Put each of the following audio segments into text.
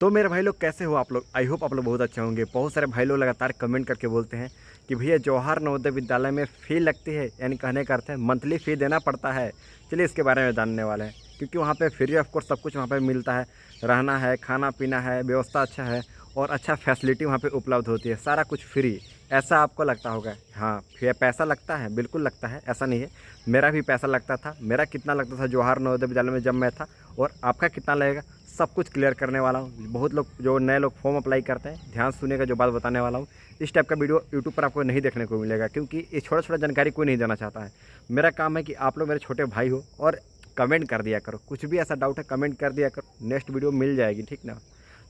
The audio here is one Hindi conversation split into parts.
तो मेरे भाई लोग कैसे हो आप लोग। आई होप आप लोग बहुत अच्छे होंगे। बहुत सारे भाई लोग लगातार कमेंट करके बोलते हैं कि भैया जवाहर नवोदय विद्यालय में फ़ी लगती है, यानी कहने का अर्थ है मंथली फ़ी देना पड़ता है। चलिए इसके बारे में जानने वाले हैं, क्योंकि वहाँ पे फ्री ऑफ कोर्स सब कुछ वहाँ पे मिलता है। रहना है, खाना पीना है, व्यवस्था अच्छा है और अच्छा फैसिलिटी वहाँ पे उपलब्ध होती है, सारा कुछ फ्री। ऐसा आपको लगता होगा। हाँ, फिर पैसा लगता है, बिल्कुल लगता है, ऐसा नहीं है। मेरा भी पैसा लगता था। मेरा कितना लगता था जवाहर नवोदय विद्यालय में जब मैं था, और आपका कितना लगेगा, सब कुछ क्लियर करने वाला हूँ। बहुत लोग जो नए लोग फॉर्म अप्लाई करते हैं, ध्यान सुनिएगा जो बात बताने वाला हूँ। इस टाइप का वीडियो यूट्यूब पर आपको नहीं देखने को मिलेगा, क्योंकि ये छोटा छोटा जानकारी कोई नहीं देना चाहता है। मेरा काम है कि आप लोग मेरे छोटे भाई हो और कमेंट कर दिया करो। कुछ भी ऐसा डाउट है कमेंट कर दिया करो, नेक्स्ट वीडियो मिल जाएगी, ठीक ना।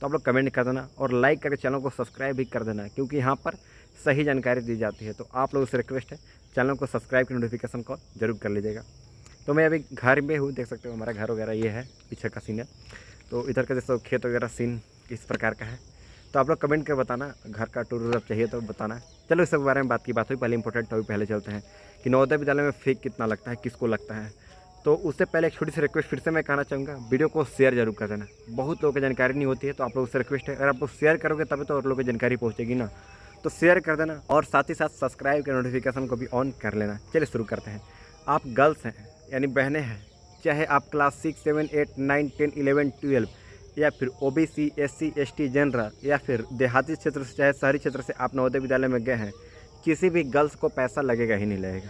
तो आप लोग कमेंट कर देना और लाइक करके चैनल को सब्सक्राइब भी कर देना, क्योंकि यहाँ पर सही जानकारी दी जाती है। तो आप लोगों से रिक्वेस्ट है, चैनल को सब्सक्राइब की नोटिफिकेशन कॉल जरूर कर लीजिएगा। तो मैं अभी घर में हूँ, देख सकते हो हमारा घर वगैरह ये है, पीछे का सीन है। तो इधर का जैसे खेत वगैरह सीन इस प्रकार का है। तो आप लोग कमेंट कर बताना, घर का टूर अगर चाहिए तो बताना। चलो इस सब के बारे में बात हुई। पहले इंपॉर्टेंट टॉपिक पहले चलते हैं कि नवोदय विद्यालय में फ़ी कितना लगता है, किसको लगता है। तो उससे पहले एक छोटी सी रिक्वेस्ट फिर से मैं कहना चाहूँगा, वीडियो को शेयर जरूर कर देना। बहुत लोगों को जानकारी नहीं होती है, तो आप लोगों से रिक्वेस्ट है, अगर आप लोग शेयर करोगे तभी तो और लोगों को जानकारी पहुँचेगी ना। तो शेयर कर देना और साथ ही साथ सब्सक्राइब के नोटिफिकेशन को भी ऑन कर लेना। चलिए शुरू करते हैं। आप गर्ल्स हैं यानी बहनें हैं, चाहे आप क्लास 6, 7, 8, 9, 10, 11, 12 या फिर ओबीसी, एससी, एसटी, जनरल या फिर देहाती क्षेत्र से चाहे शहरी क्षेत्र से आप नवोदय विद्यालय में गए हैं, किसी भी गर्ल्स को पैसा लगेगा ही नहीं लगेगा।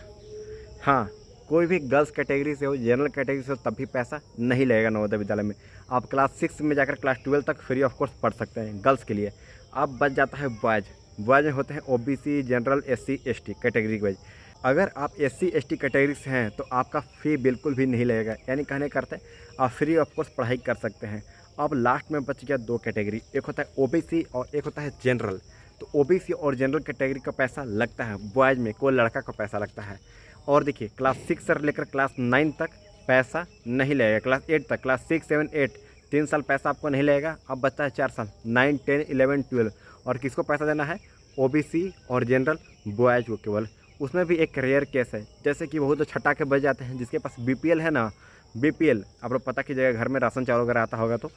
हाँ, कोई भी गर्ल्स कैटेगरी से हो, जनरल कैटेगरी से हो, तब भी पैसा नहीं लगेगा नवोदय विद्यालय में। आप क्लास 6 में जाकर क्लास 12 तक फ्री ऑफ कोर्स पढ़ सकते हैं गर्ल्स के लिए। अब बच जाता है बॉयज़। बॉयज़ में होते हैं OBC, general, SC, ST category wise. अगर आप एससी एसटी कैटेगरी से हैं तो आपका फ़ी बिल्कुल भी नहीं लगेगा, यानी कहने का अर्थ है आप फ्री ऑफ कोर्स पढ़ाई कर सकते हैं। अब लास्ट में बच गया दो कैटेगरी, एक होता है ओबीसी और एक होता है जनरल। तो ओबीसी और जनरल कैटेगरी का पैसा लगता है बॉयज़ में, कोई लड़का का पैसा लगता है। और देखिए क्लास 6 से लेकर क्लास 9 तक पैसा नहीं लगेगा, क्लास 8 तक, क्लास 6, 7, 8 3 साल पैसा आपको नहीं लगेगा। अब बचता है 4 साल, 9, 10, 11, 12। और किसको पैसा देना है, ओबीसी और जनरल बॉयज़ को केवल। उसमें भी एक रेयर केस है, जैसे कि बहुत छटा के बच जाते हैं, जिसके पास बीपीएल है ना, बीपीएल आप लोग पता कीजिएगा, घर में राशन चावल वगैरह आता होगा तो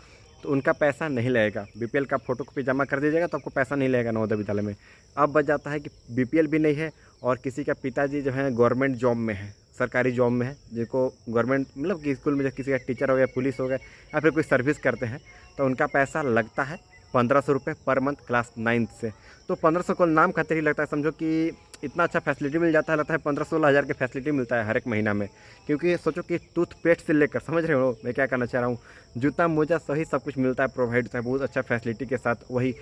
उनका पैसा नहीं लगेगा। बीपीएल का फोटो कॉपी जमा कर दीजिएगा तो आपको पैसा नहीं लगेगा नवोदय विद्यालय में। अब बच जाता है कि बीपीएल भी नहीं है और किसी का पिताजी जो है गवर्नमेंट जॉब में है, सरकारी जॉब में है, जिनको गवर्नमेंट मतलब कि स्कूल में जब किसी का टीचर हो गया, पुलिस हो गया या फिर कोई सर्विस करते हैं, तो उनका पैसा लगता है 1500 रुपये पर मंथ क्लास 9 से। तो 1500 को नाम खातिर ही लगता है, समझो कि इतना अच्छा फैसिलिटी मिल जाता है, लगता है 15-16 हज़ार की फैसिलिटी मिलता है हर एक महीना में। क्योंकि सोचो कि टूथपेस्ट से लेकर, समझ रहे हो मैं क्या कहना चाह रहा हूँ, जूता मोजा सही सब कुछ मिलता है, प्रोवाइड होता है बहुत अच्छा फैसिलिटी के साथ, वही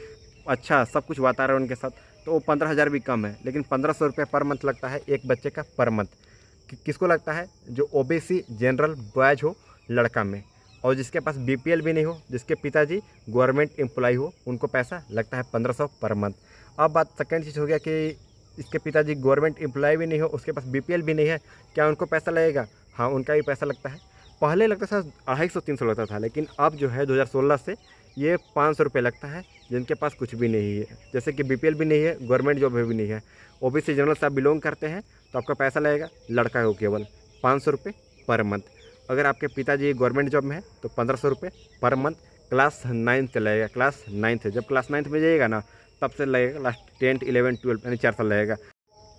अच्छा सब कुछ वातावरण के साथ। तो वो 15,000 भी कम है, लेकिन 1500 रुपये पर मंथ लगता है एक बच्चे का पर मंथ। किसको लगता है, जो ओबीसी जनरल बॉयज हो लड़का में, और जिसके पास बीपीएल भी नहीं हो, जिसके पिताजी गवर्नमेंट एम्प्लॉय हो, उनको पैसा लगता है 1500 पर मंथ। अब बात सेकेंड चीज़ हो गया कि इसके पिताजी गवर्नमेंट एम्प्लॉय भी नहीं हो, उसके पास बीपीएल भी नहीं है, क्या उनको पैसा लगेगा। हाँ, उनका भी पैसा लगता है। पहले लगता था 250-300 लगता था, लेकिन अब जो है 2016 से ये 500 रुपये लगता है जिनके पास कुछ भी नहीं है, जैसे कि बीपीएल भी नहीं है, गवर्नमेंट जॉब भी नहीं है, ओबीसी जनरल से आप बिलोंग करते हैं, तो आपका पैसा लगेगा लड़का को केवल 500 रुपये पर मंथ। अगर आपके पिताजी गवर्नमेंट जॉब में है तो 1500 रुपये पर मंथ क्लास 9 से लगेगा। क्लास 9 से, जब क्लास 9 में जाइएगा ना, तब से लगेगा लास्ट 10, 11, 12 यानी 4 साल लगेगा।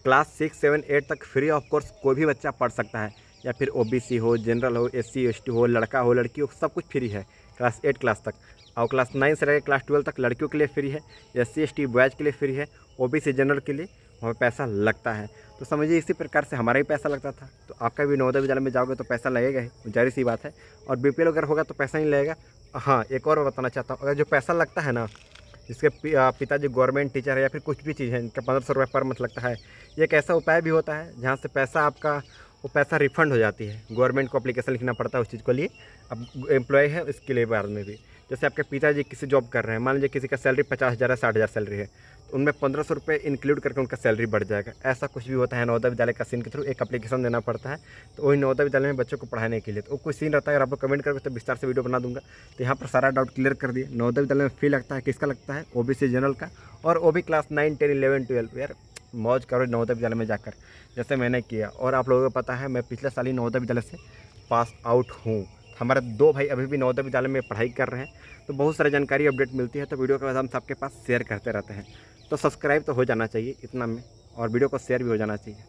क्लास 6, 7, 8 तक फ्री ऑफ कोर्स कोई भी बच्चा पढ़ सकता है, या फिर ओबीसी हो, जनरल हो, एससी एसटी हो, लड़का हो लड़की हो, सब कुछ फ्री है क्लास 8 क्लास तक। और क्लास 9 से लेकर क्लास 12 तक लड़कियों के लिए फ्री है, एससी एसटी बॉयज़ के लिए फ्री है, ओबीसी जनरल के लिए वहाँ पैसा लगता है। तो समझिए इसी प्रकार से हमारा ही पैसा लगता था, तो आपका भी नवोदय विद्यालय में जाओगे तो पैसा लगेगा ही, जाहिर सी बात है। और बीपीएल अगर होगा तो पैसा नहीं लगेगा। हाँ, एक और बताना चाहता हूँ, अगर जो पैसा लगता है ना, जिसके पिताजी गवर्नमेंट टीचर है या फिर कुछ भी चीज़ है, इनका 1500 रुपये पर मंथ लगता है। ये एक ऐसा उपाय भी होता है जहाँ से पैसा आपका वो पैसा रिफ़ंड हो जाती है। गवर्नमेंट को एप्लीकेशन लिखना पड़ता है उस चीज़ को लिए, अब एम्प्लॉय है इसके लिए बाद में भी। जैसे आपके पिताजी किसी जॉब कर रहे हैं, मान लीजिए किसी का सैलरी 50,000 है, 60,000 सैलरी है, तो उनमें 1500 रुपये इंक्लूड करके उनका सैलरी बढ़ जाएगा। ऐसा कुछ भी होता है नवोदय विद्यालय का सीन के थ्रू, एक एप्लीकेशन देना पड़ता है, तो वही नवोदय विद्यालय में बच्चों को पढ़ाने के लिए। तो कोई सीन रहता है, अगर आप लोग कमेंट करोगे तो विस्तार से वीडियो बना दूंगा। तो यहाँ पर सारा डाउट क्लियर कर दिए। नवोदय विद्यालय में फ़ी लगता है, किसका लगता है, ओबीसी जनरल का, और वो भी क्लास 9, 10, 11, 12। यार मौज करो नवोदय विद्यालय में जाकर, जैसे मैंने किया। और आप लोगों को पता है मैं पिछले साल ही नवोदय विद्यालय से पास आउट हूँ, हमारे 2 भाई अभी भी नवोदय विद्यालय में पढ़ाई कर रहे हैं, तो बहुत सारी जानकारी अपडेट मिलती है, तो वीडियो के बाद हम सबके पास शेयर करते रहते हैं। तो सब्सक्राइब तो हो जाना चाहिए इतना में, और वीडियो को शेयर भी हो जाना चाहिए।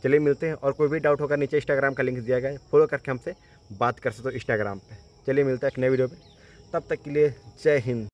चलिए मिलते हैं, और कोई भी डाउट होगा नीचे इंस्टाग्राम का लिंक दिया गया है, फॉलो करके हमसे बात कर सकते हो इंस्टाग्राम पे। चलिए मिलते हैं एक नए वीडियो में, तब तक के लिए जय हिंद।